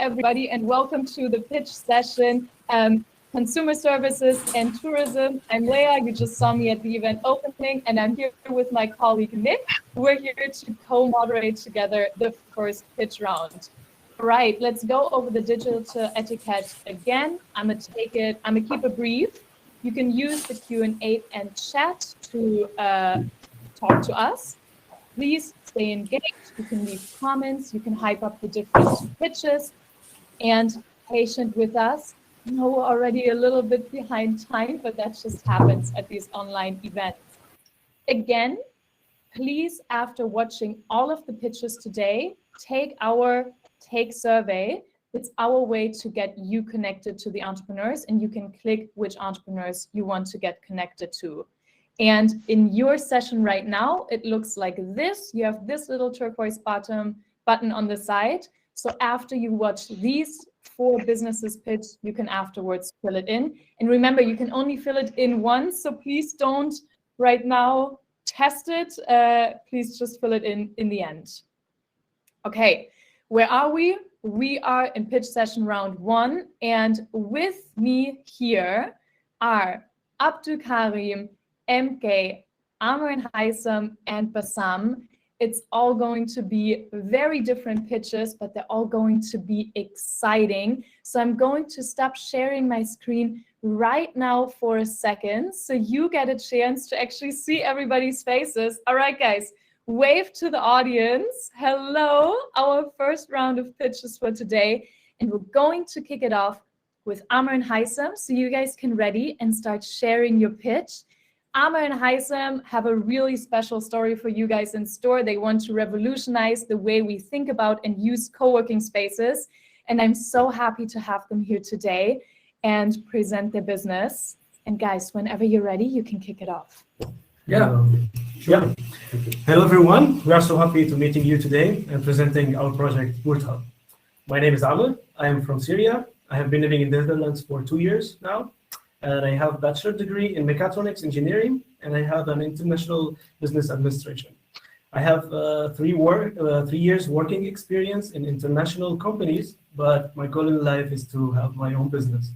everybody, and welcome to the pitch session, Consumer Services and Tourism. I'm Leah, you just saw me at the event opening, and I'm here with my colleague Nick. We're here to co-moderate together the first pitch round. All right, let's go over the digital etiquette again. I'm gonna keep it brief. You can use the Q&A and chat to talk to us. Please stay engaged. You can leave comments. You can hype up the different pitches. And patient with us. I know we're already a little bit behind time, but that just happens at these online events. Again, please, after watching all of the pitches today, take our Take survey. It's our way to get you connected to the entrepreneurs, and you can click which entrepreneurs you want to get connected to. And in your session right now, it looks like this. You have this little turquoise button on the side. So after you watch these 4 businesses pitch, you can afterwards fill it in. And remember, you can only fill it in once. So please don't right now test it. Please just fill it in the end. Okay, where are we? We are in pitch session round 1. And with me here are Abdul Karim, MK, Amr and Haitham, and Bassam. It's all going to be very different pitches, but they're all going to be exciting. So I'm going to stop sharing my screen right now for a second, so you get a chance to actually see everybody's faces. All right, guys, wave to the audience. Hello, our first round of pitches for today. And we're going to kick it off with Amr and Haitham, so you guys can ready and start sharing your pitch. Amr and Haitham have a really special story for you guys in store. They want to revolutionize the way we think about and use co-working spaces. And I'm so happy to have them here today and present their business. And guys, whenever you're ready, you can kick it off. Yeah. Hello, everyone. We are so happy to meeting you today and presenting our project, Burt Hub. My name is Amr. I am from Syria. I have been living in the Netherlands for 2 years now. And I have a bachelor degree in mechatronics engineering, and I have an international business administration. I have 3 years working experience in international companies, but my goal in life is to have my own business.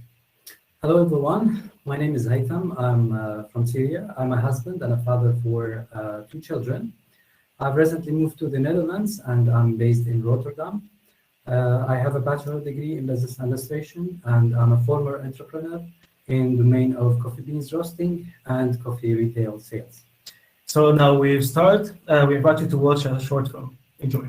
Hello, everyone. My name is Haitham. I'm from Syria. I'm a husband and a father for 2 children. I've recently moved to the Netherlands, and I'm based in Rotterdam. I have a bachelor degree in business administration, and I'm a former entrepreneur in the domain of coffee beans roasting and coffee retail sales. So now we invite you to watch a short film. Enjoy.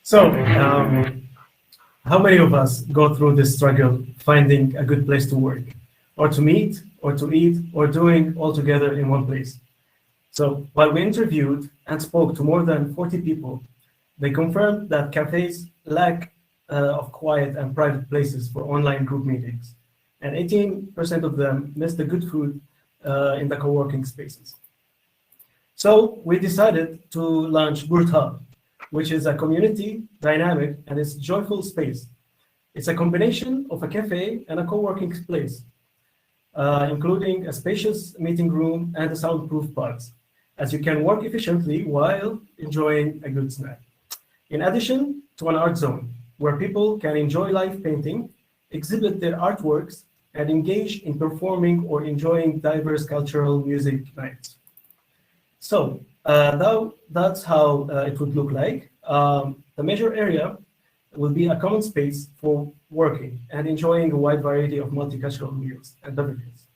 So, how many of us go through this struggle finding a good place to work, or to meet, or to eat, or doing all together in one place? So, while we interviewed and spoke to more than 40 people, they confirmed that cafes lack of quiet and private places for online group meetings, and 18% of them miss the good food in the co-working spaces. So, we decided to launch Burt Hub, which is a community, dynamic, and it's joyful space. It's a combination of a cafe and a co-working place. including a spacious meeting room and a soundproof pods, as you can work efficiently while enjoying a good snack. In addition to an art zone, where people can enjoy live painting, exhibit their artworks, and engage in performing or enjoying diverse cultural music nights. So now that's how it would look like. The major area will be a common space for working and enjoying a wide variety of multicultural meals and beverages.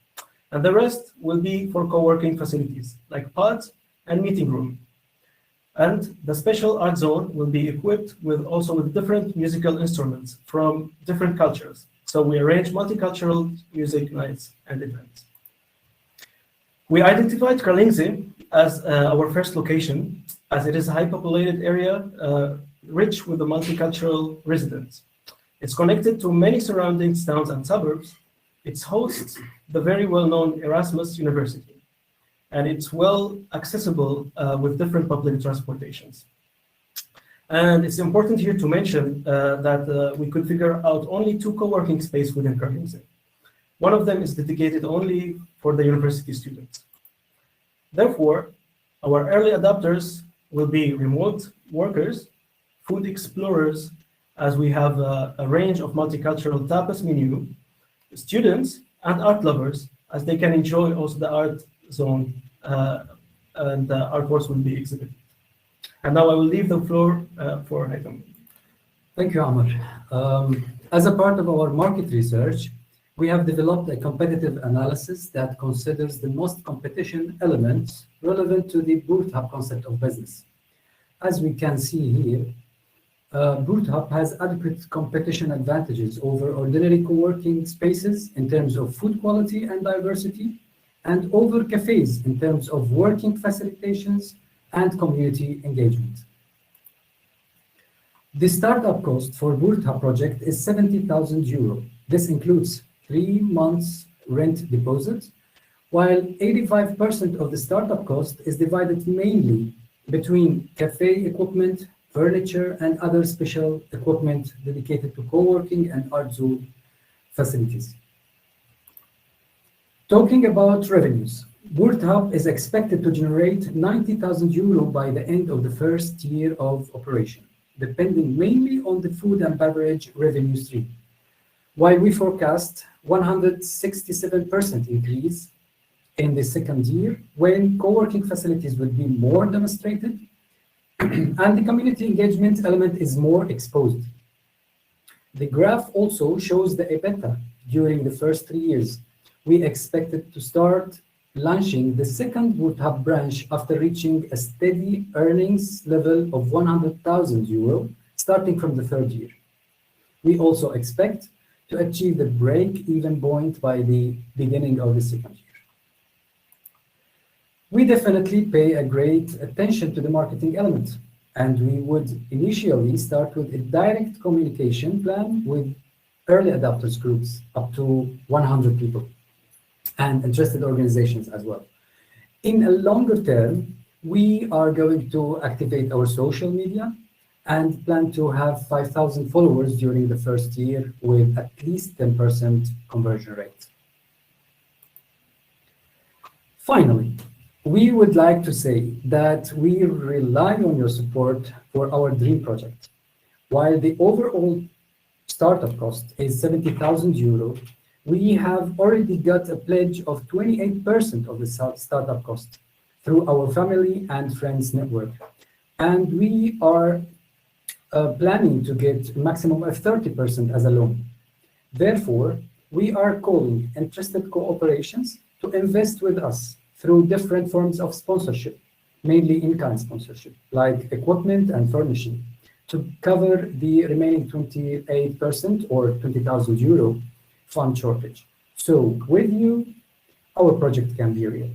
And the rest will be for co-working facilities like pods and meeting room. And the special art zone will be equipped with also with different musical instruments from different cultures. So we arrange multicultural music nights and events. We identified Karlingze as our first location, as it is a high populated area, rich with the multicultural residents. It's connected to many surrounding towns and suburbs. It hosts the very well-known Erasmus University, and it's well accessible with different public transportations. And it's important here to mention that we could figure out only 2 co-working spaces within Karlingze. One of them is dedicated only for the university students. Therefore, our early adopters will be remote workers, food explorers, as we have a range of multicultural tapas menu, students, and art lovers, as they can enjoy also the art zone and the artworks will be exhibited. And now I will leave the floor for Haitham. Thank you, Amr. As a part of our market research, we have developed a competitive analysis that considers the most competition elements relevant to the Boot Hub concept of business. As we can see here, Boot Hub has adequate competition advantages over ordinary co-working spaces in terms of food quality and diversity, and over cafes in terms of working facilitations and community engagement. The startup cost for Boot Hub project is 70,000 euro. This includes 3 months rent deposit, while 85% of the startup cost is divided mainly between cafe equipment, furniture, and other special equipment dedicated to co-working and art zone facilities. Talking about revenues, Boot Hub is expected to generate 90,000 euro by the end of the first year of operation, depending mainly on the food and beverage revenue stream. While we forecast 167% increase in the second year, when co-working facilities will be more demonstrated and the community engagement element is more exposed. The graph also shows the EBITDA during the first 3 years. We expected to start launching the second Boot Hub branch after reaching a steady earnings level of 100,000 euro, starting from the third year. We also expect to achieve the break-even point by the beginning of the second year. We definitely pay a great attention to the marketing element, and we would initially start with a direct communication plan with early adopters groups up to 100 people and interested organizations as well. In a longer term, we are going to activate our social media and plan to have 5,000 followers during the first year with at least 10% conversion rate. Finally, we would like to say that we rely on your support for our dream project. While the overall startup cost is 70,000 euro, we have already got a pledge of 28% of the startup cost through our family and friends network. And we are planning to get a maximum of 30% as a loan. Therefore, we are calling interested corporations to invest with us through different forms of sponsorship, mainly in-kind sponsorship, like equipment and furnishing, to cover the remaining 28% or 20,000 euro fund shortage. So with you, our project can be real.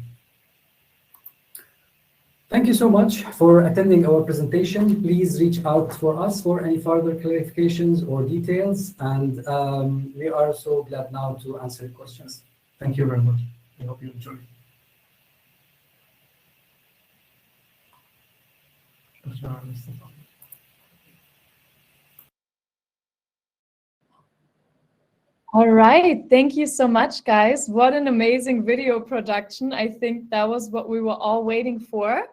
Thank you so much for attending our presentation. Please reach out for us for any further clarifications or details. And we are so glad now to answer questions. Thank you very much. I hope you enjoy. All right, thank you so much, guys. What an amazing video production. I think that was what we were all waiting for.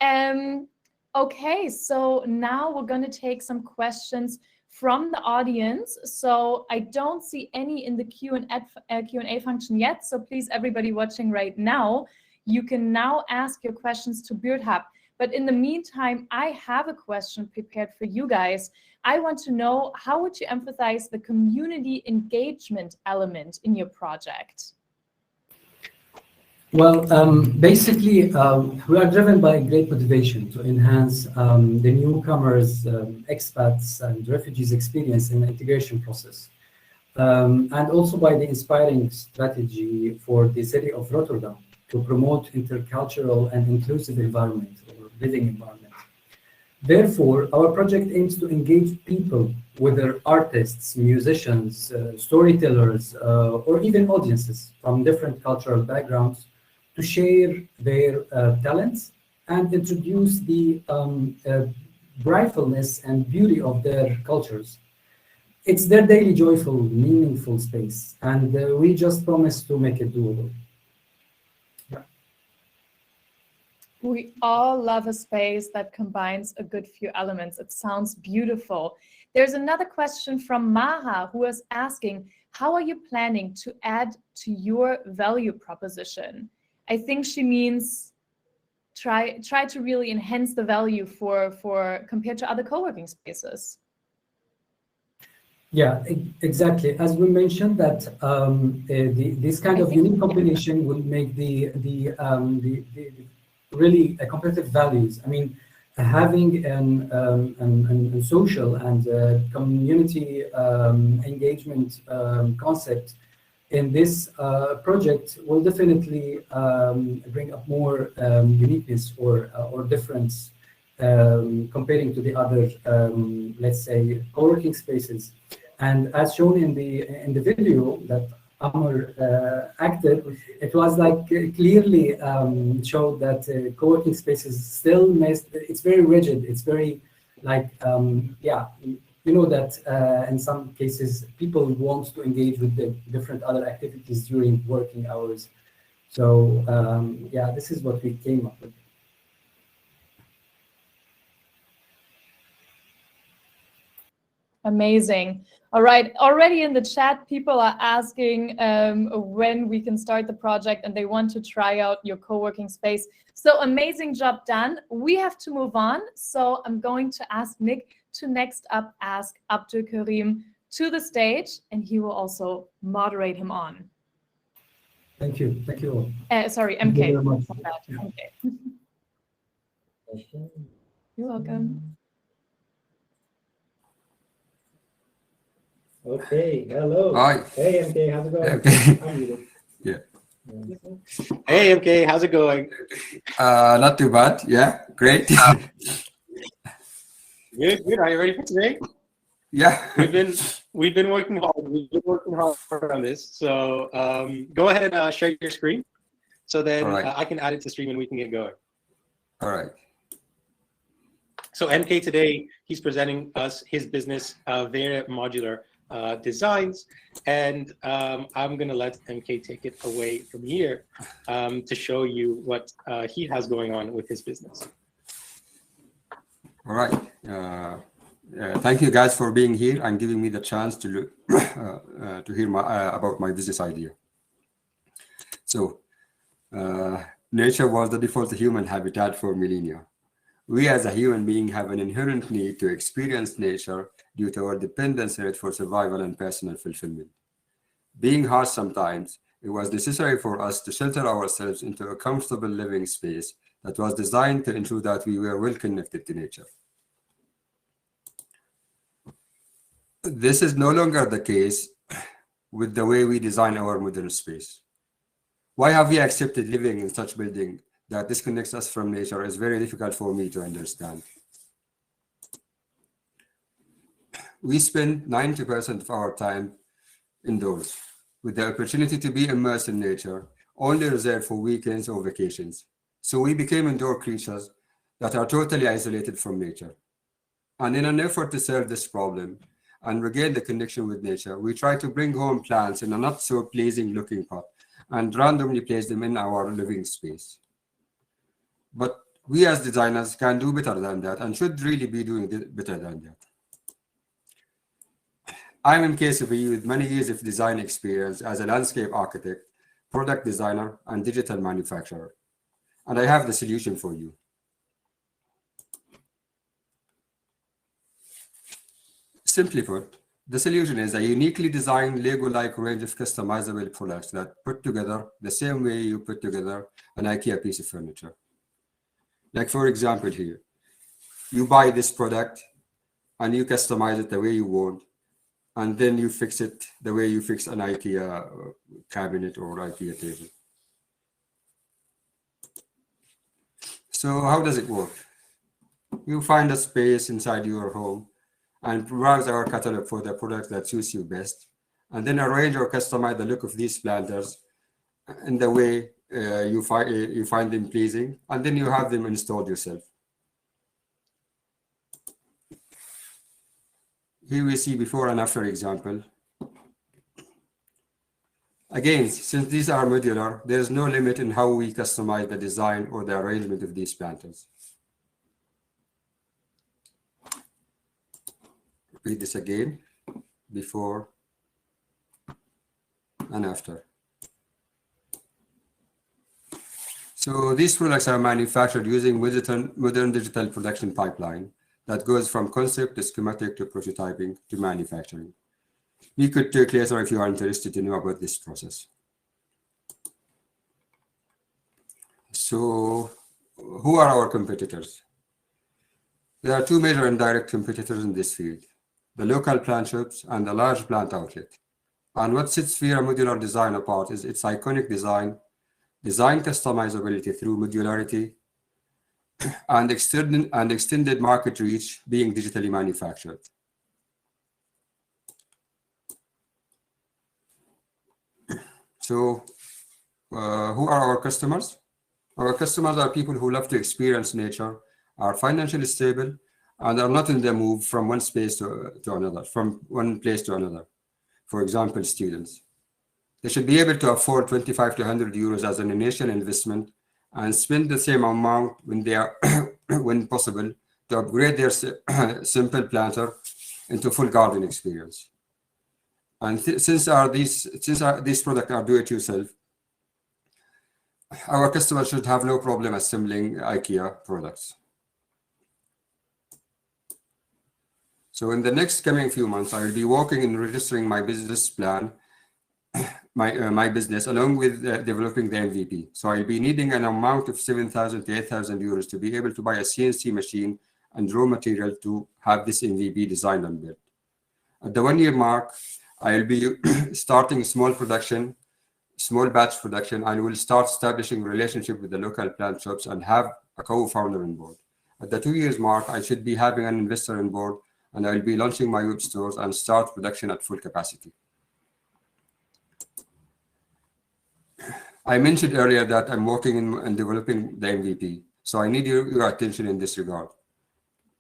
Okay, so now we're going to take some questions from the audience. So I don't see any in the Q&A function yet. So please, everybody watching right now, you can now ask your questions to BeardHub. But in the meantime, I have a question prepared for you guys. I want to know, how would you emphasize the community engagement element in your project? Well, basically, we are driven by great motivation to enhance the newcomers, expats, and refugees' experience in the integration process. And also by the inspiring strategy for the city of Rotterdam to promote intercultural and inclusive environment or living environment. Therefore, our project aims to engage people, whether artists, musicians, storytellers, or even audiences from different cultural backgrounds, to share their talents and introduce the brightfulness and beauty of their cultures. It's their daily joyful, meaningful space, and we just promise to make it doable. We all love a space that combines a good few elements. It sounds beautiful. There's another question from Maha, who is asking, how are you planning to add to your value proposition? I think she means try to really enhance the value for compared to other co-working spaces. Yeah, exactly. As we mentioned, that this kind of unique combination will make the really competitive values. I mean, having an social and community engagement concept in this project will definitely bring up more uniqueness or difference comparing to the other, let's say, co-working spaces. And as shown in the video that Amr acted, it was like clearly showed that co-working spaces still it's very rigid. It's very like yeah, you know that in some cases people want to engage with the different other activities during working hours. So yeah, this is what we came up with. Amazing. All right, already in the chat, people are asking when we can start the project and they want to try out your co-working space. So amazing job done. We have to move on. So I'm going to ask Nick to next up ask Abdul Karim to the stage, and he will also moderate him on. Thank you. Thank you all. Sorry, Thank MK. you very much. Okay. You're welcome. Okay, hello. Hi. Hey, MK, how's it going? Okay. I'm muted. Yeah. Hey, MK, how's it going? Not too bad. Yeah, great. Good, good. Are you ready for today? Yeah. We've been working hard. We've been working hard on this. So go ahead and share your screen, so then All right. I can add it to stream and we can get going. All right. So MK today, he's presenting us his business, Vera Modular Designs, and I'm gonna let MK take it away from here to show you what he has going on with his business. All right. Thank you guys for being here and giving me the chance to look, to hear about my business idea. So, nature was the default human habitat for millennia. We as a human being have an inherent need to experience nature due to our dependence on it for survival and personal fulfillment. Being harsh sometimes, it was necessary for us to shelter ourselves into a comfortable living space that was designed to ensure that we were well connected to nature. This is no longer the case with the way we design our modern space. Why have we accepted living in such building that disconnects us from nature is very difficult for me to understand. We spend 90% of our time indoors, with the opportunity to be immersed in nature, only reserved for weekends or vacations. So we became indoor creatures that are totally isolated from nature. And in an effort to solve this problem, and regain the connection with nature, we try to bring home plants in a not so pleasing looking pot and randomly place them in our living space. But we as designers can do better than that and should really be doing better than that. I'm MK Sabi with many years of design experience as a landscape architect, product designer, and digital manufacturer. And I have the solution for you. Simply put, the solution is a uniquely designed Lego-like range of customizable products that put together the same way you put together an IKEA piece of furniture. Like for example here, you buy this product and you customize it the way you want, and then you fix it the way you fix an IKEA cabinet or IKEA table. So how does it work? You find a space inside your home and browse our catalog for the product that suits you best, and then arrange or customize the look of these planters in the way you find them pleasing, and then you have them installed yourself. Here we see before and after example. Again, since these are modular, there is no limit in how we customize the design or the arrangement of these planters. Read this again, before and after. So these products are manufactured using modern digital production pipeline that goes from concept to schematic to prototyping to manufacturing. We could talk later if you are interested to know about this process. So who are our competitors? There are two major indirect competitors in this field: the local plant shops and the large plant outlet. And what sets Vera Modular Design apart is its iconic design customizability through modularity, and extended market reach being digitally manufactured. So who are our customers? Our customers are people who love to experience nature, are financially stable, and are not in the move from one space to another, from one place to another. For example, students. They should be able to afford 25 to 100 euros as an initial investment and spend the same amount when they are, when possible, to upgrade their simple planter into full garden experience. And since these products are do-it-yourself, our customers should have no problem assembling IKEA products. So in the next coming few months, I will be working in registering my business plan, my business, along with developing the MVP. So I'll be needing an amount of 7,000 to 8,000 euros to be able to buy a CNC machine and raw material to have this MVP designed and built. At the 1 year mark, I'll be starting small batch production, and will start establishing relationship with the local plant shops and have a co-founder on board. At the 2 years mark, I should be having an investor on board, and I'll be launching my web stores and start production at full capacity. I mentioned earlier that I'm working in developing the MVP, so I need your attention in this regard.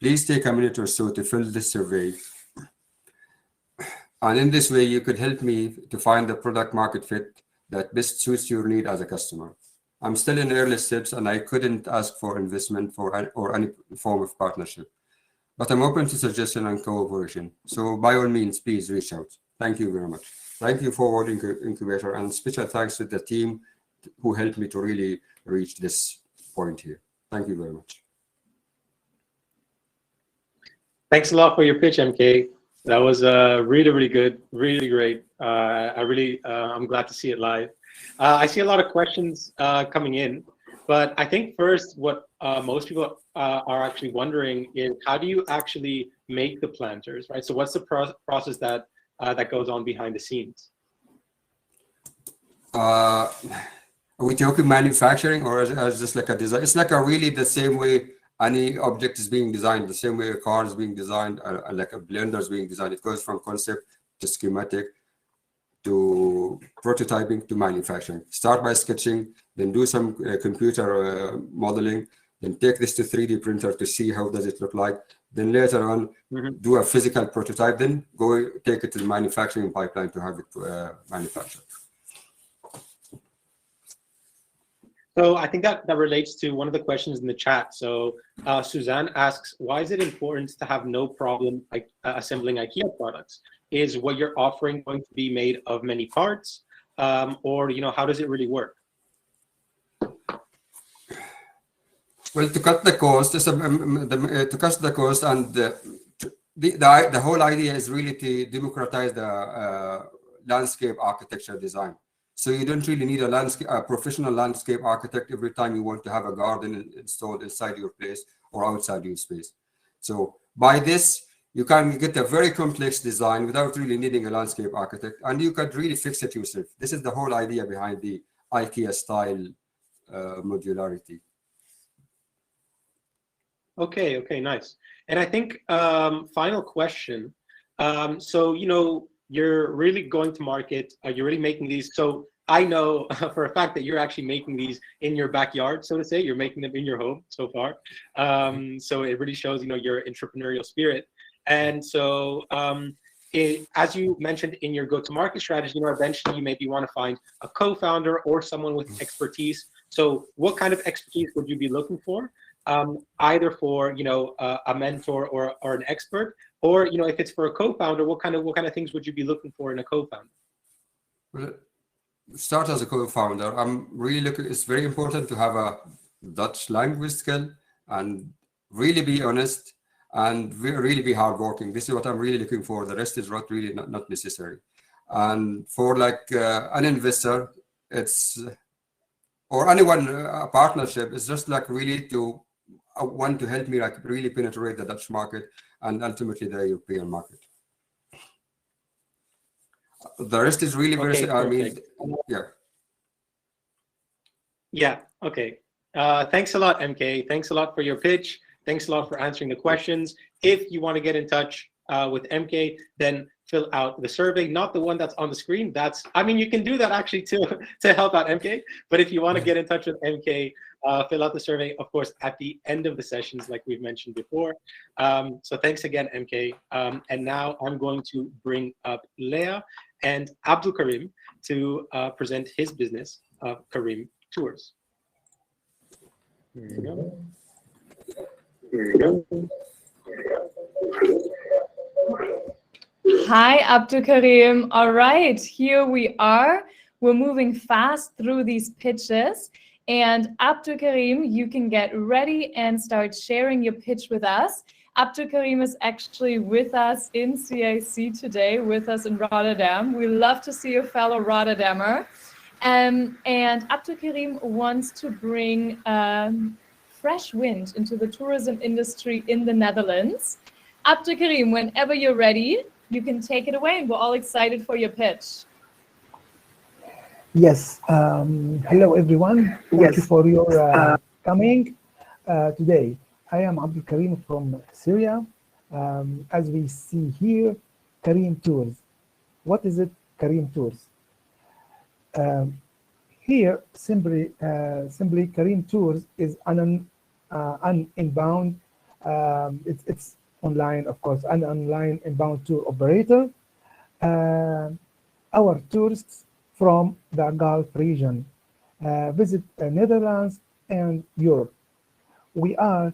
Please take a minute or so to fill this survey. And in this way, you could help me to find the product market fit that best suits your need as a customer. I'm still in early steps and I couldn't ask for investment or any form of partnership, but I'm open to suggestion and cooperation. So by all means, please reach out. Thank you very much. Thank you, Forward Incubator, and special thanks to the team who helped me to really reach this point here. Thank you very much. Thanks a lot for your pitch, MK. That was really, really good, really great. I'm glad to see it live. I see a lot of questions coming in, but I think first what most people are actually wondering is, how do you actually make the planters, right? So what's the process that goes on behind the scenes? Are we talking manufacturing, or is this like a design? It's like really the same way any object is being designed, the same way a car is being designed, like a blender is being designed. It goes from concept to schematic to prototyping to manufacturing. Start by sketching, then do some computer modeling, then take this to 3D printer to see how does it look like. Then later on, do a physical prototype, then go take it to the manufacturing pipeline to have it manufactured. So I think that relates to one of the questions in the chat. So Suzanne asks, why is it important to have no problem assembling IKEA products? Is what you're offering going to be made of many parts? Or, how does it really work? Well, to cut the cost, and the whole idea is really to democratize the landscape architecture design. So you don't really need a professional landscape architect every time you want to have a garden installed inside your place or outside your space. So by this, you can get a very complex design without really needing a landscape architect, and you could really fix it yourself. This is the whole idea behind the IKEA style modularity. Okay, nice. And I think final question. So you're really going to market. You're really making these. So I know for a fact that you're actually making these in your backyard, so to say. You're making them in your home so far. So it really shows your entrepreneurial spirit. And so as you mentioned in your go-to-market strategy, eventually you maybe want to find a co-founder or someone with expertise. So what kind of expertise would you be looking for? Either for a mentor or an expert, or if it's for a co-founder, what kind of things would you be looking for in a co-founder? Well, start as a co-founder. I'm really looking. It's very important to have a Dutch language skill and really be honest and really be hardworking. This is what I'm really looking for. The rest is not necessary. And for an investor, it's or anyone a partnership. It's just really to want to help me really penetrate the Dutch market and ultimately the European market. The rest is really very, Yeah, okay. Thanks a lot, MK. Thanks a lot for your pitch. Thanks a lot for answering the questions. If you want to get in touch with MK, then fill out the survey, not the one that's on the screen. You can do that actually to help out MK. But if you want to get in touch with MK, fill out the survey, of course, at the end of the sessions, like we've mentioned before. So thanks again, MK. And now I'm going to bring up Leah and Abdul Karim to present his business, Karim Tours. Here you go. Hi, Abdul Karim. All right, here we are. We're moving fast through these pitches. And Abdul Karim, you can get ready and start sharing your pitch with us. Abdul Karim is actually with us in CIC today, with us in Rotterdam. We love to see a fellow Rotterdammer. And Abdul Karim wants to bring fresh wind into the tourism industry in the Netherlands. Abdul Karim, whenever you're ready, you can take it away, and we're all excited for your pitch. Yes. Hello, everyone. Thank you for your coming today. I am Abdul Karim from Syria. As we see here, Karim Tours. What is it, Karim Tours? Here, simply Karim Tours is an inbound. It's online, of course, an online inbound tour operator. Our tourists from the Gulf region visit the Netherlands and Europe. We are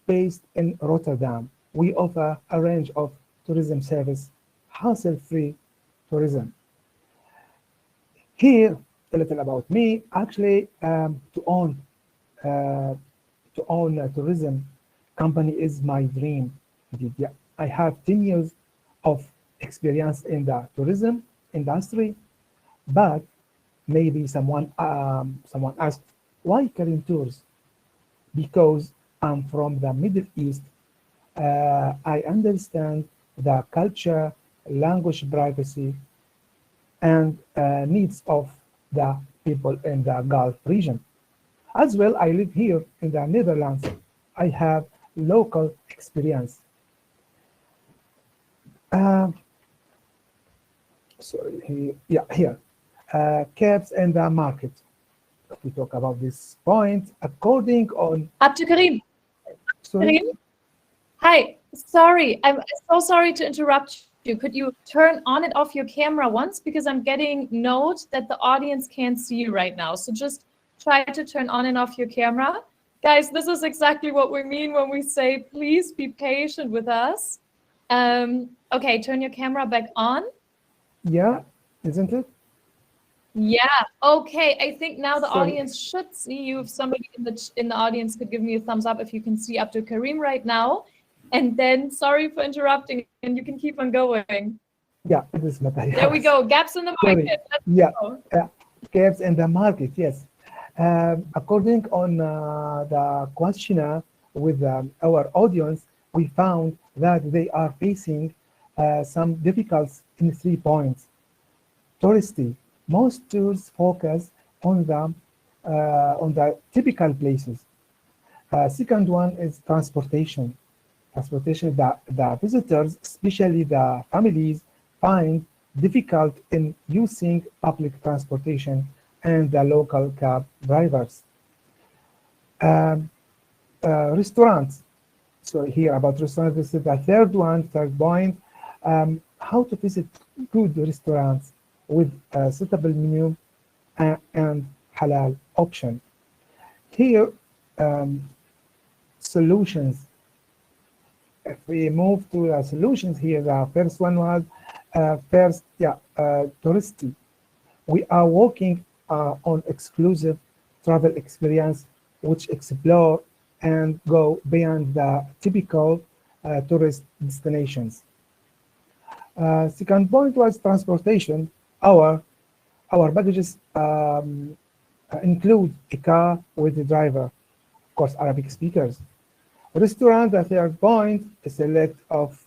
based in Rotterdam. We offer a range of tourism service, hassle-free tourism. Here, a little about me. Actually, to own a tourism company is my dream. Yeah, I have 10 years of experience in the tourism industry, but maybe someone asked, why Karim Tours? Because I'm from the Middle East. I understand the culture, language, privacy, and needs of the people in the Gulf region. As well, I live here in the Netherlands. I have local experience. Here. Cabs in the market. to talk about this point. According on, Abdulkarim. sorry, Karim? Hi, sorry, I'm so sorry to interrupt you. Could you turn on and off your camera once? Because I'm getting note that the audience can't see you right now. So just try to turn on and off your camera. Guys, this is exactly what we mean when we say, please be patient with us. Okay, turn your camera back on. yeah, isn't it? Yeah, okay. I think now the Sorry. audience should see you. If somebody in the audience could give me a thumbs up if you can see Abdulkarim right now. And then, sorry for interrupting, and you can keep on going. Yeah, it is Matthias. There we go. Gaps in the Sorry. market. Let's Yeah, go. gaps in the market, yes. According on the questionnaire with our audience, we found that they are facing some difficulties in 3 points. Touristy. Most tours focus on the typical places. Second one is transportation. Transportation, the visitors, especially the families, find difficult in using public transportation and the local cab drivers. Restaurants. So here about restaurants, this is the third point. How to visit good restaurants with a suitable menu and halal option. Here, solutions. If we move to the solutions here, the first one was touristy. We are working on exclusive travel experience which explore and go beyond the typical tourist destinations. Second point was transportation. Our packages include a car with a driver, of course, Arabic speakers. Restaurant, the third point, a select of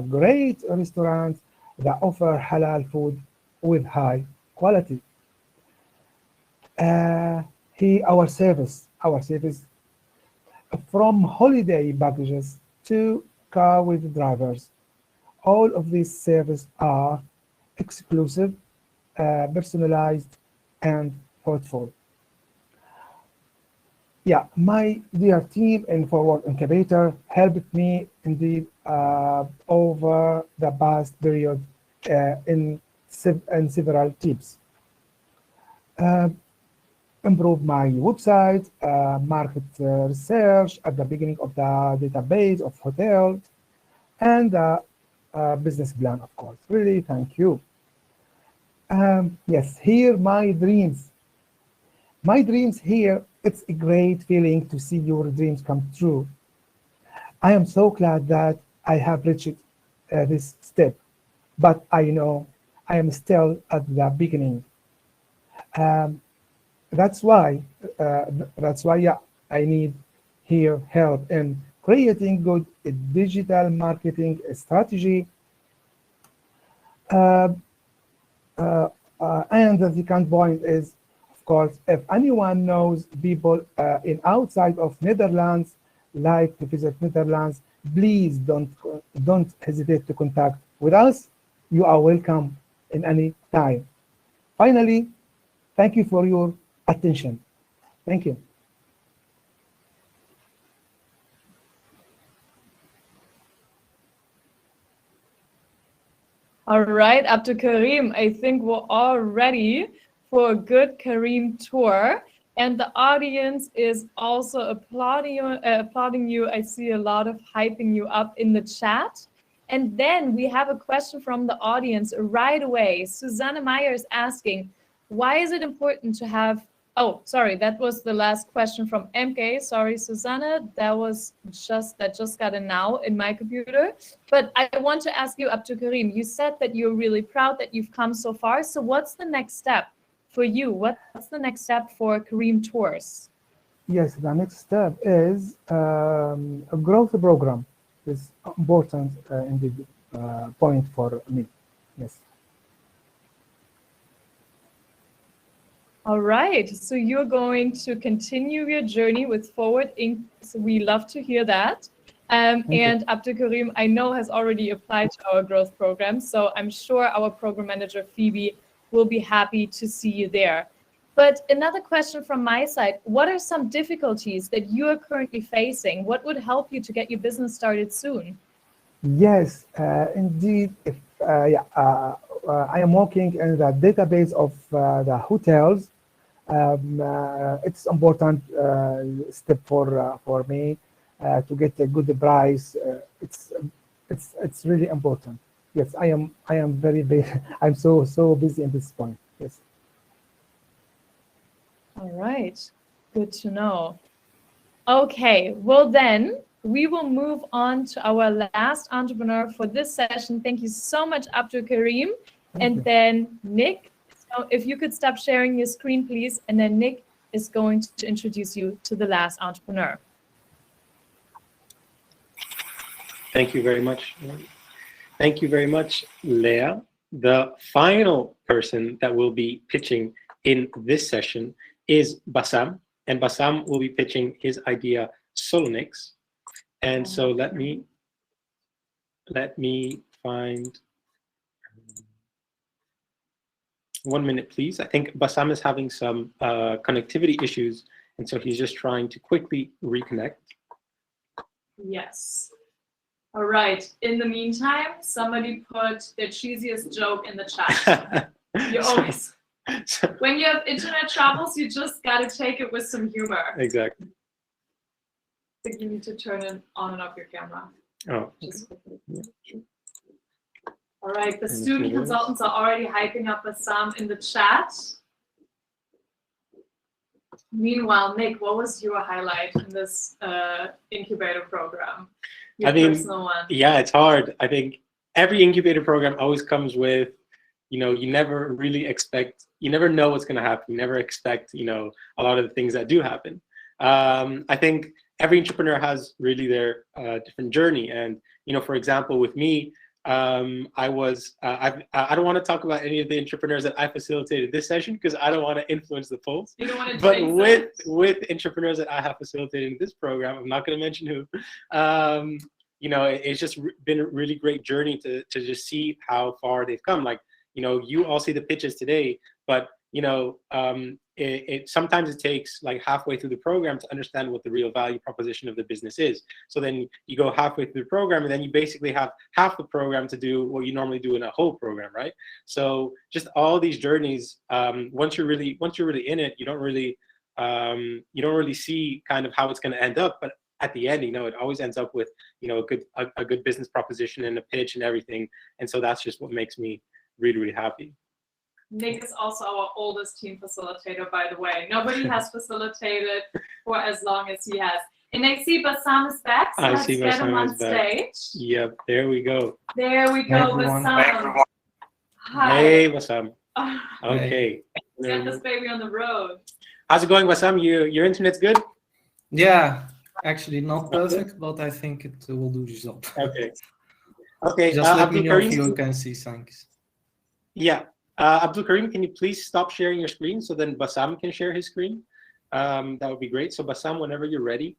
great restaurants that offer halal food with high quality. Here, our service from holiday packages to car with drivers. All of these services are exclusive, personalized, and thoughtful. Yeah, my dear team in Forward Incubator helped me indeed over the past period in several tips. Improve my website, market research at the beginning of the database of hotels, and business plan, of course. Really, thank you. Yes, here my dreams. My dreams here, it's a great feeling to see your dreams come true. I am so glad that I have reached this step, but I know I am still at the beginning. That's why yeah, I need here help in creating good digital marketing strategy. And the second point is, of course, if anyone knows people in outside of Netherlands like to visit Netherlands, please don't hesitate to contact with us. You are welcome in any time. Finally, thank you for your attention. Thank you. All right, Abdulkarim, I think we're all ready for a good Karim tour. And the audience is also applauding you. I see a lot of hyping you up in the chat. And then we have a question from the audience right away. Susanna Meyer is asking, why is it important to have, oh, sorry, that was the last question from MK. Sorry, Susanna, that just got in now in my computer. But I want to ask you, Abdulkarim, you said that you're really proud that you've come so far. So what's the next step for you? What's the next step for Karim Tours? Yes, the next step is a growth program. Is important in the point for me. Yes. All right, so you're going to continue your journey with Forward Inc. So we love to hear that. And Abdulkarim, I know, has already applied to our growth program. So I'm sure our program manager, Phoebe, will be happy to see you there. But another question from my side, what are some difficulties that you are currently facing? What would help you to get your business started soon? Yes, indeed. If I am working in the database of the hotels. It's important step for me to get a good price. It's really important. Yes, I am very busy. I'm so busy in this point. Yes. All right, good to know. Okay, well then, we will move on to our last entrepreneur for this session. Thank you so much, Abdul Karim. And then Nick, so if you could stop sharing your screen, please. And then Nick is going to introduce you to the last entrepreneur. Thank you very much. Thank you very much, Leah. The final person that will be pitching in this session is Bassam, and Bassam will be pitching his idea, Solonix. And so let me find 1 minute, please. I think Bassam is having some connectivity issues, and so he's just trying to quickly reconnect. Yes. All right. In the meantime, somebody put the cheesiest joke in the chat. You always, when you have internet troubles, you just got to take it with some humor. Exactly. I think you need to turn on and off your camera. Oh. Just quickly. All right. The student consultants are already hyping up Bassam in the chat. Meanwhile, Nick, what was your highlight in this incubator program? Your personal one. Yeah, it's hard. I think every incubator program always comes with, you never really expect, you never know what's going to happen. You never expect, a lot of the things that do happen. I think every entrepreneur has really their different journey. And, for example, with me, I don't want to talk about any of the entrepreneurs that I facilitated this session because I don't want to influence the polls. You don't want to but with entrepreneurs that I have facilitated in this program, I'm not going to mention who. It's just been a really great journey to just see how far they've come. Like, you all see the pitches today, but sometimes it takes like halfway through the program to understand what the real value proposition of the business is. So then you go halfway through the program, and then you basically have half the program to do what you normally do in a whole program, right? So just all these journeys, once you're really in it, you don't really see kind of how it's going to end up. But at the end, it always ends up with a good business proposition and a pitch and everything. And so that's just what makes me really, really happy. Nick is also our oldest team facilitator, by the way. Nobody has facilitated for as long as he has. And I see Bassam is back, so let's get him on stage. Yep, there we go. There we go, Bassam. Hi. Hey, Bassam. Okay. Let's get this baby on the road. How's it going, Bassam? Your internet's good? Yeah, actually not perfect, but I think it will do the job. Okay. Okay. Just let me know if you can see things. Yeah. Abdul Karim, can you please stop sharing your screen so then Bassam can share his screen? That would be great. So Bassam, whenever you're ready,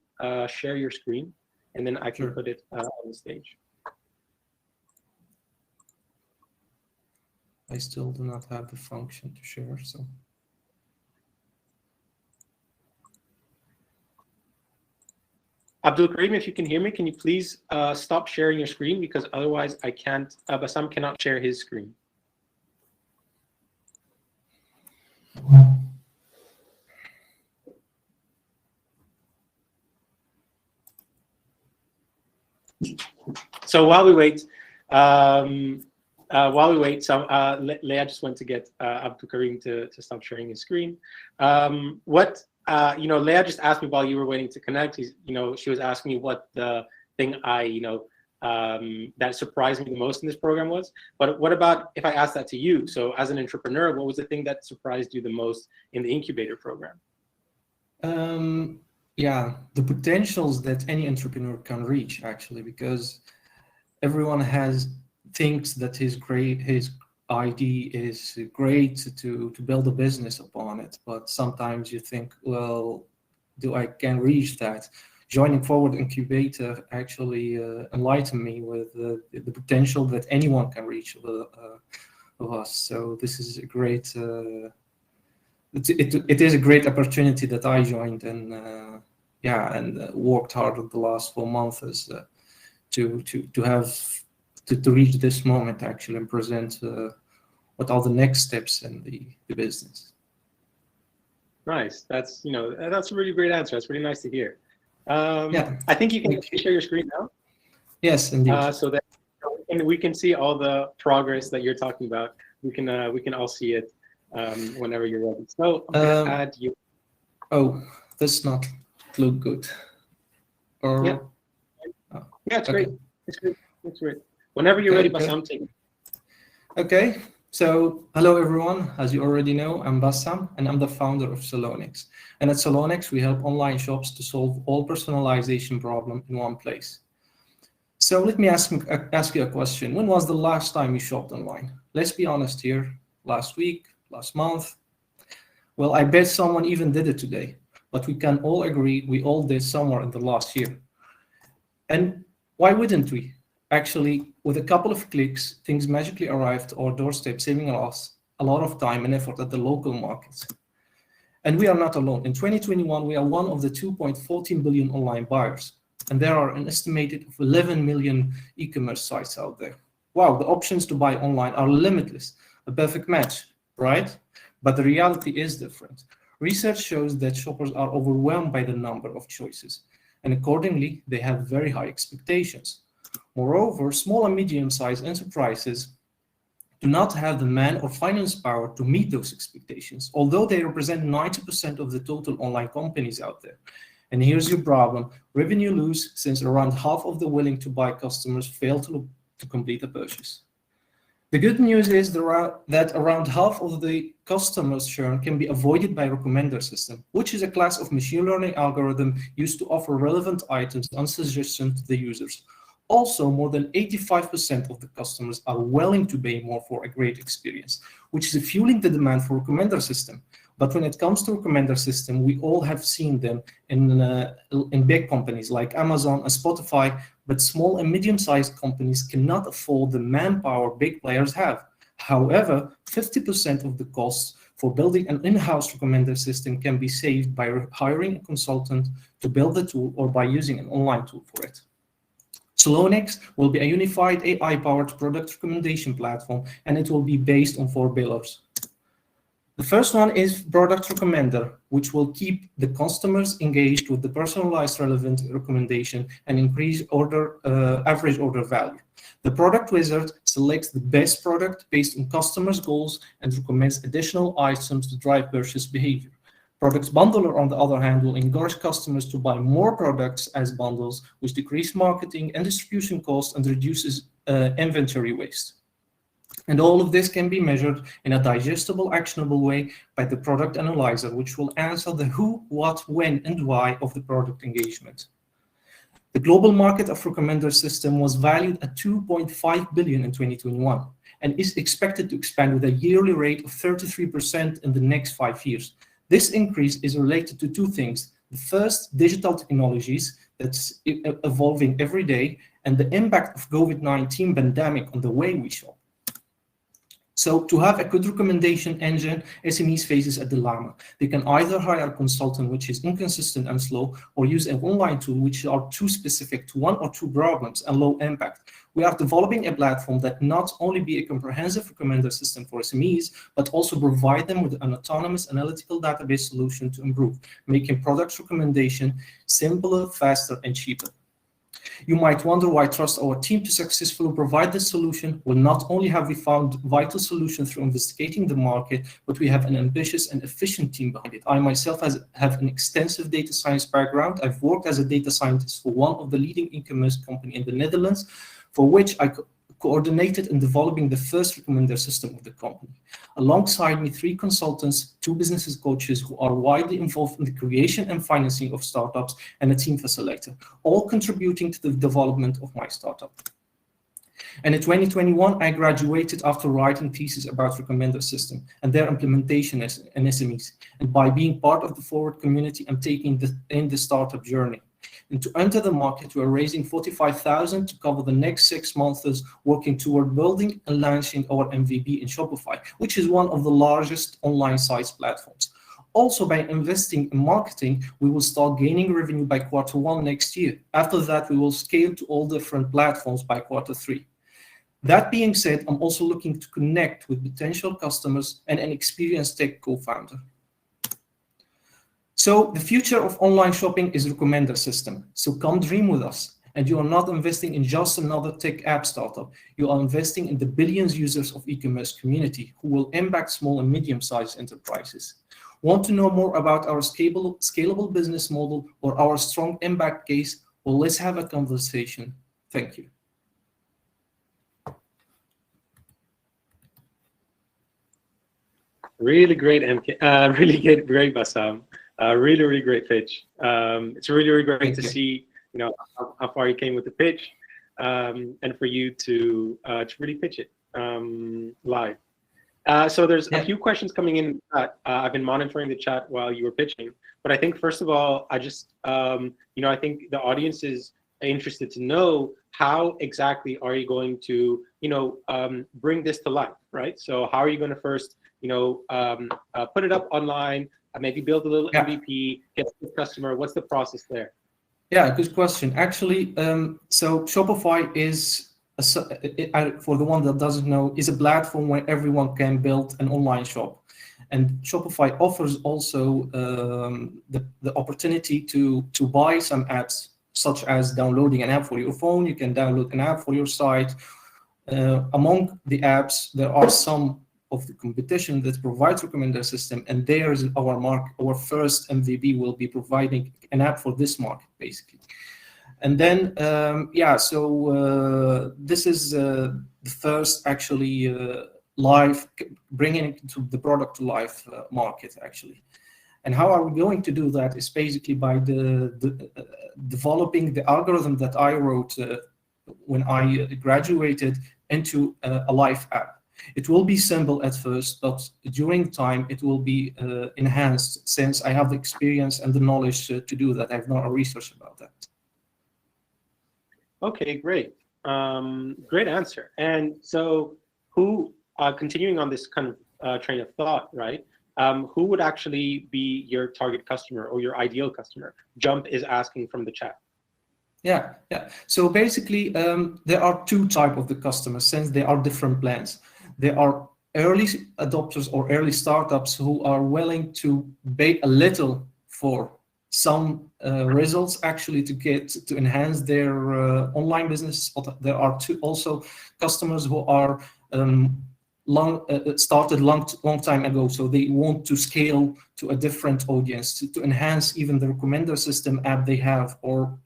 share your screen, and then I can put it on the stage. I still do not have the function to share, so. Abdul Karim, if you can hear me, can you please stop sharing your screen, because otherwise I can't, Bassam cannot share his screen. So while we wait, Leah just went to get Abdul Karim to stop sharing his screen. Leah just asked me while you were waiting to connect. She was asking me what the thing that surprised me the most in this program was. But what about if I asked that to you? So as an entrepreneur, what was the thing that surprised you the most in the incubator program? Yeah, the potentials that any entrepreneur can reach, actually, because everyone thinks that his idea is great to build a business upon it, but sometimes you think, well, I can reach that? Joining Forward Incubator actually enlightened me with the potential that anyone can reach of us. So this is a great it is a great opportunity that I joined, and worked hard in the last 4 months to reach this moment actually and present what are the next steps in the business. Nice. That's that's a really great answer. That's really nice to hear. Yeah. I think you can share your screen now. Yes, indeed. So that we can see all the progress that you're talking about. We can all see it whenever you're ready. So I'm gonna add you. Oh, that's not look good. Or Yeah. Oh, Yeah, it's okay. great. It's great. It's great. Whenever you're Okay, ready, Bassam, take it. Okay, so hello everyone. As you already know, I'm Bassam and I'm the founder of Celonex. And at Celonex, we help online shops to solve all personalization problem in one place. So let me ask you a question. When was the last time you shopped online? Let's be honest here. Last week, last month? Well, I bet someone even did it today, but we can all agree we all did somewhere in the last year. And why wouldn't we? Actually, with a couple of clicks, things magically arrived at our doorstep, saving us a lot of time and effort at the local markets. And we are not alone. In 2021, we are one of the 2.14 billion online buyers. And there are an estimated 11 million e-commerce sites out there. Wow, the options to buy online are limitless. A perfect match, right? But the reality is different. Research shows that shoppers are overwhelmed by the number of choices. And accordingly, they have very high expectations. Moreover, small and medium-sized enterprises do not have the man or finance power to meet those expectations, although they represent 90% of the total online companies out there. And here's your problem. Revenue lose since around half of the willing to buy customers fail to complete a purchase. The good news is that around half of the customers' churn can be avoided by recommender system, which is a class of machine learning algorithm used to offer relevant items and suggestions to the users. Also, more than 85% of the customers are willing to pay more for a great experience, which is fueling the demand for recommender system. But when it comes to recommender system, we all have seen them in big companies like Amazon and Spotify, but small and medium-sized companies cannot afford the manpower big players have. However, 50% of the costs for building an in-house recommender system can be saved by hiring a consultant to build the tool or by using an online tool for it. Celonex will be a unified AI-powered product recommendation platform, and it will be based on 4 pillars. The first one is Product Recommender, which will keep the customers engaged with the personalized relevant recommendation and increase average order value. The Product Wizard selects the best product based on customers' goals and recommends additional items to drive purchase behavior. Product Bundler, on the other hand, will encourage customers to buy more products as bundles, which decrease marketing and distribution costs and reduces inventory waste. And all of this can be measured in a digestible, actionable way by the product analyzer, which will answer the who, what, when, and why of the product engagement. The global market of recommender system was valued at 2.5 billion in 2021 and is expected to expand with a yearly rate of 33% in the next 5 years. This increase is related to 2 things. The first, digital technologies that's evolving every day, and the impact of COVID-19 pandemic on the way we shop. So to have a good recommendation engine, SMEs faces a dilemma. They can either hire a consultant, which is inconsistent and slow, or use an online tool, which are too specific to 1 or 2 problems and low impact. We are developing a platform that not only be a comprehensive recommender system for SMEs, but also provide them with an autonomous analytical database solution to improve, making product recommendation simpler, faster, and cheaper. You might wonder why I trust our team to successfully provide this solution. Well, not only have we found vital solutions through investigating the market, but we have an ambitious and efficient team behind it. I myself have an extensive data science background. I've worked as a data scientist for one of the leading e-commerce companies in the Netherlands, for which I coordinated in developing the first recommender system of the company. Alongside me, 3 consultants, 2 business coaches who are widely involved in the creation and financing of startups, and a team facilitator, all contributing to the development of my startup. And in 2021, I graduated after writing theses about recommender system and their implementation in SMEs. And by being part of the Forward community, I'm taking in the startup journey. And to enter the market, we are raising 45,000 to cover the next 6 months, working toward building and launching our MVP in Shopify, which is one of the largest online sites platforms. also by investing in marketing, we will start gaining revenue by Q1 next year. After that, we will scale to all different platforms by Q3. That being said, I'm also looking to connect with potential customers and an experienced tech co-founder. So the future of online shopping is recommender system. So come dream with us. And you are not investing in just another tech app startup. You are investing in the billions users of e-commerce community who will impact small and medium-sized enterprises. Want to know more about our scalable business model or our strong impact case? Well, let's have a conversation. Thank you. Really great, MK. Really great, Bassam. Really great pitch. It's really great to see, you know, how far you came with the pitch, and for you to really pitch it live. So there's a few questions coming in. I've been monitoring the chat while you were pitching, but I think first of all, I just, you know, I think the audience is interested to know how exactly are you going to, you know, bring this to life, right? So how are you going to first, you know, put it up online, maybe build a little MVP, get the customer? What's the process there? Yeah, good question. Actually, so Shopify is, for the one that doesn't know, is a platform where everyone can build an online shop. And Shopify offers also the opportunity to buy some apps, such as downloading an app for your phone. You can download an app for your site. Among the apps, there are some of the competition that provides recommender system, and there is our first MVP will be providing an app for this market, basically. And then, this is the first actually live, bringing the product to life market, actually. And how are we going to do that is basically by developing the algorithm that I wrote when I graduated into a live app. It will be simple at first, but during time it will be enhanced, since I have the experience and the knowledge to do that. I've done a research about that. Okay, great. Great answer. And so who, continuing on this kind of train of thought, right? Who would actually be your target customer or your ideal customer? Jump is asking from the chat. Yeah. So basically, there are two types of the customers, since they are different plans. There are early adopters or early startups who are willing to pay a little for some results, actually, to enhance their online business. But there are also customers who are started long time ago, so they want to scale to a different audience to enhance even the recommender system app they have, or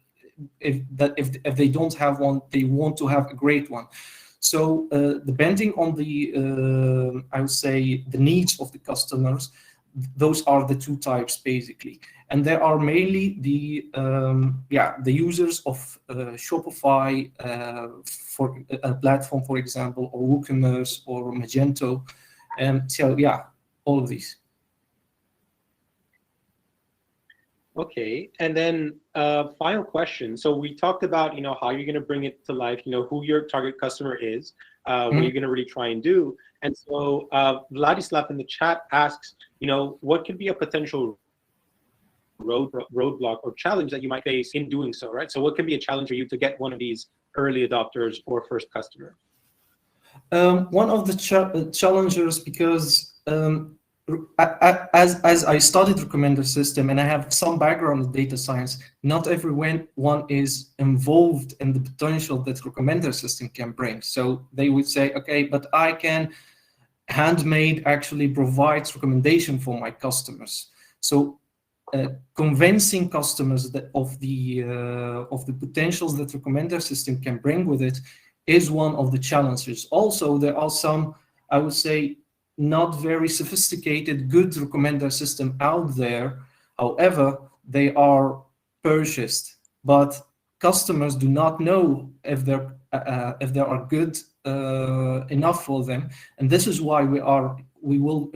if they don't have one, they want to have a great one. So depending on the, I would say, the needs of the customers, those are the two types, basically. And there are mainly the users of Shopify for a platform, for example, or WooCommerce or Magento. So yeah, all of these. Okay, and then final question. So we talked about, you know, how you're going to bring it to life, you know, who your target customer is, what you're going to really try and do. And so Vladislav in the chat asks, you know, what could be a potential roadblock or challenge that you might face in doing so, right? So what can be a challenge for you to get one of these early adopters or first customers? One of the challengers, because as I studied recommender system and I have some background in data science, not everyone is involved in the potential that recommender system can bring. So they would say, okay, but I can handmade actually provides recommendation for my customers. So convincing customers that of the potentials that recommender system can bring with it is one of the challenges. Also, there are some, I would say, not very sophisticated, good recommender system out there. However, they are purchased, but customers do not know if they are good enough for them. And this is why we will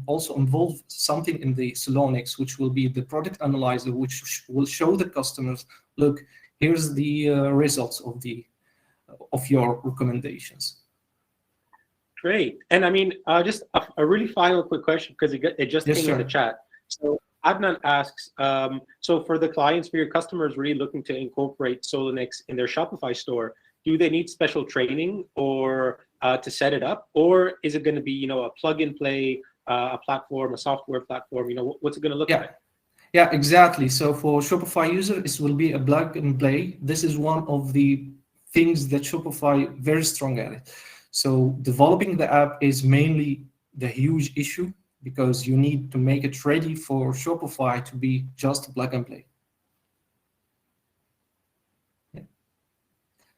also involve something in the Salonix, which will be the product analyzer, which will show the customers, look, here's the results of your recommendations. Great. And I mean, just a really final quick question, because it just came in the chat. So Adnan asks, so for the clients, for your customers really looking to incorporate Solinux in their Shopify store, do they need special training or to set it up, or is it going to be, you know, a plug and play, a platform, a software platform? You know, what's it going to look Yeah. like? Yeah, exactly. So for Shopify users, it will be a plug and play. This is one of the things that Shopify very strong at it. So developing the app is mainly the huge issue because you need to make it ready for Shopify to be just a plug and play.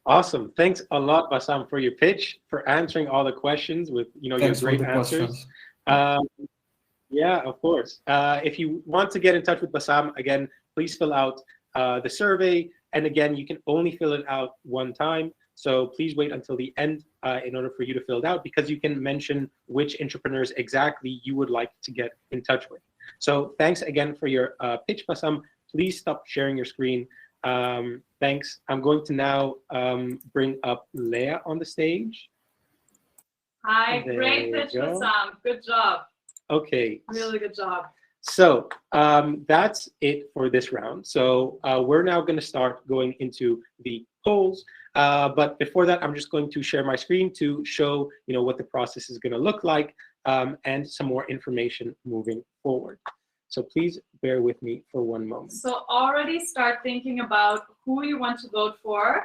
Awesome. Thanks a lot, Bassam, for your pitch, for answering all the questions with, you know, Thanks your for great the answers. questions. Yeah, of course. If you want to get in touch with Bassam, again, please fill out the survey. And again, you can only fill it out one time. So please wait until the end in order for you to fill it out, because you can mention which entrepreneurs exactly you would like to get in touch with. So thanks again for your pitch, Bassam. Please stop sharing your screen. Thanks. I'm going to now bring up Leah on the stage. Hi, There great we pitch, go. Bassam. Good job. Okay. Really good job. So that's it for this round. So we're now going to start going into the polls. But before that, I'm just going to share my screen to show, you know, what the process is going to look like and some more information moving forward. So please bear with me for one moment. So already start thinking about who you want to vote for.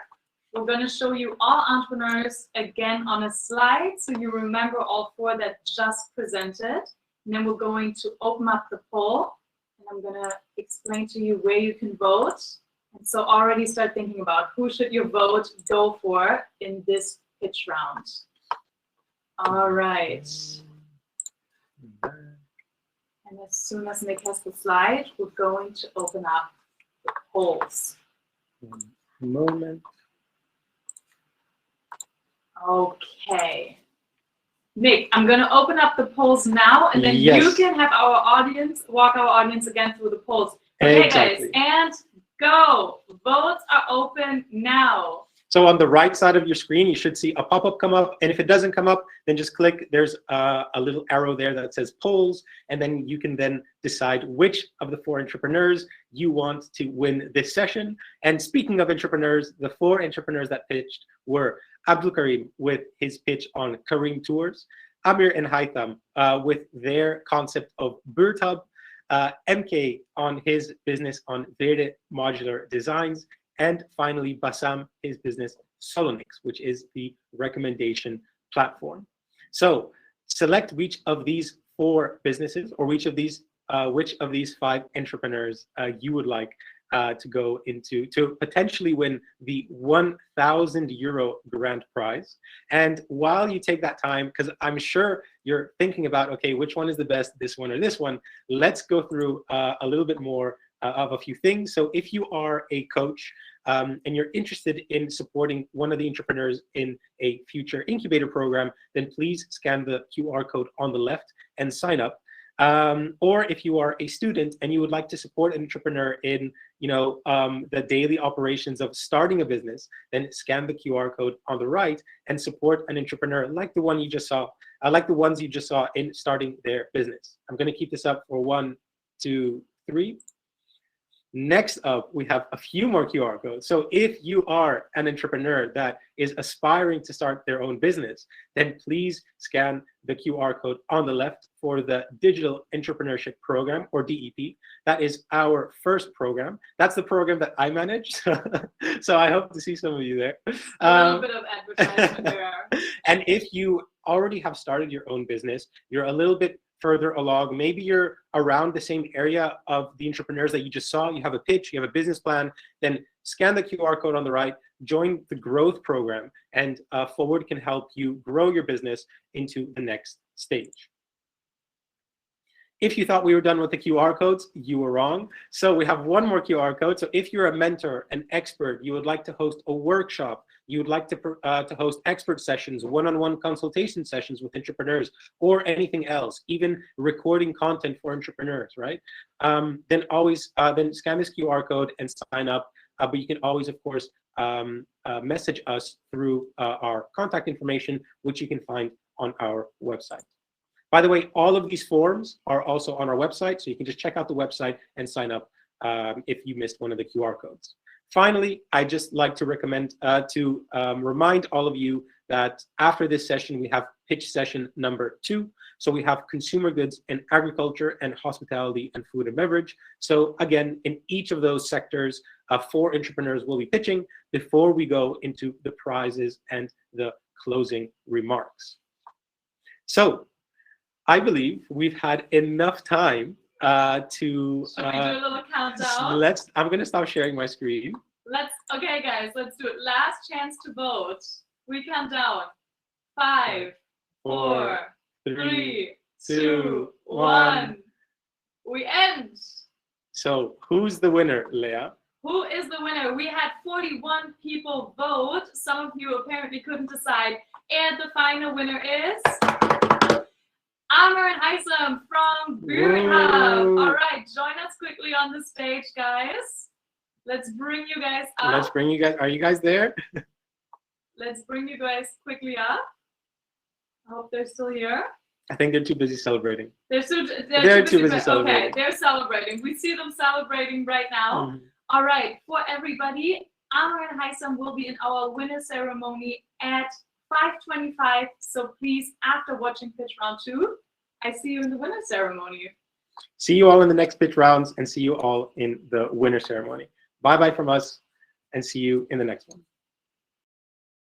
We're going to show you all entrepreneurs again on a slide, so you remember all four that just presented. And then we're going to open up the poll, and I'm going to explain to you where you can vote. And so already start thinking about who should your vote go for in this pitch round. All right. And as soon as Nick has the slide, we're going to open up the polls. One moment. Okay. Nick, I'm going to open up the polls now, and then Yes. you can have our audience, walk our audience again through the polls. Okay, Exactly. guys, and go. Votes are open now. So on the right side of your screen, you should see a pop-up come up. And if it doesn't come up, then just click. There's a little arrow there that says polls. And then you can then decide which of the four entrepreneurs you want to win this session. And speaking of entrepreneurs, the four entrepreneurs that pitched were Abdul Karim with his pitch on Kareem Tours, Amir and Haitham with their concept of BirdHub, MK on his business on Verde Modular Designs, and finally, Bassam, his business, Solinux, which is the recommendation platform. So select which of these four businesses or which of these five entrepreneurs you would like to go into to potentially win the €1,000 grand prize. And while you take that time, because I'm sure you're thinking about, okay, which one is the best, this one or this one, let's go through a little bit more of a few things. So if you are a coach and you're interested in supporting one of the entrepreneurs in a future incubator program, then please scan the QR code on the left and sign up. Or if you are a student and you would like to support an entrepreneur in, the daily operations of starting a business, then scan the QR code on the right and support an entrepreneur like the one you just saw, like the ones you just saw in starting their business. I'm going to keep this up for 1, 2, 3. Next up, we have a few more QR codes. So if you are an entrepreneur that is aspiring to start their own business, then please scan the QR code on the left for the Digital Entrepreneurship Program, or DEP. That is our first program. That's the program that I manage. So I hope to see some of you there. A little bit of advertisement there. And if you already have started your own business, you're a little bit further along, maybe you're around the same area of the entrepreneurs that you just saw, you have a pitch, you have a business plan, then scan the QR code on the right, join the growth program, and Forward can help you grow your business into the next stage. If you thought we were done with the QR codes, you were wrong. So we have one more QR code. So if you're a mentor, an expert, you would like to host a workshop, you would like to host expert sessions, one-on-one consultation sessions with entrepreneurs, or anything else, even recording content for entrepreneurs, right? Then scan this QR code and sign up. But you can always, of course, message us through our contact information, which you can find on our website. By the way, all of these forms are also on our website, so you can just check out the website and sign up if you missed one of the QR codes. Finally, I just like to recommend remind all of you that after this session, we have pitch session number 2. So we have consumer goods and agriculture and hospitality and food and beverage. So again, in each of those sectors, 4 entrepreneurs will be pitching before we go into the prizes and the closing remarks. So I believe we've had enough time to. Should we do a little countdown? I'm going to stop sharing my screen. Okay, guys, let's do it. Last chance to vote. We count down. 5, 4, 3, 2, 1. We end. So who's the winner, Leah? Who is the winner? We had 41 people vote. Some of you apparently couldn't decide. And the final winner is Amr and Haitham from Buurihub. All right, join us quickly on the stage, guys. Let's bring you guys up. Let's bring you guys. Are you guys there? Let's bring you guys quickly up. I hope they're still here. I think they're too busy celebrating. They're too busy celebrating. Okay, they're celebrating. We see them celebrating right now. All right, for everybody, Amr and Haitham will be in our winner ceremony at 5:25. So please, after watching pitch round 2, I see you in the winner ceremony. See you all in the next pitch rounds and see you all in the winner ceremony. Bye-bye from us and see you in the next one.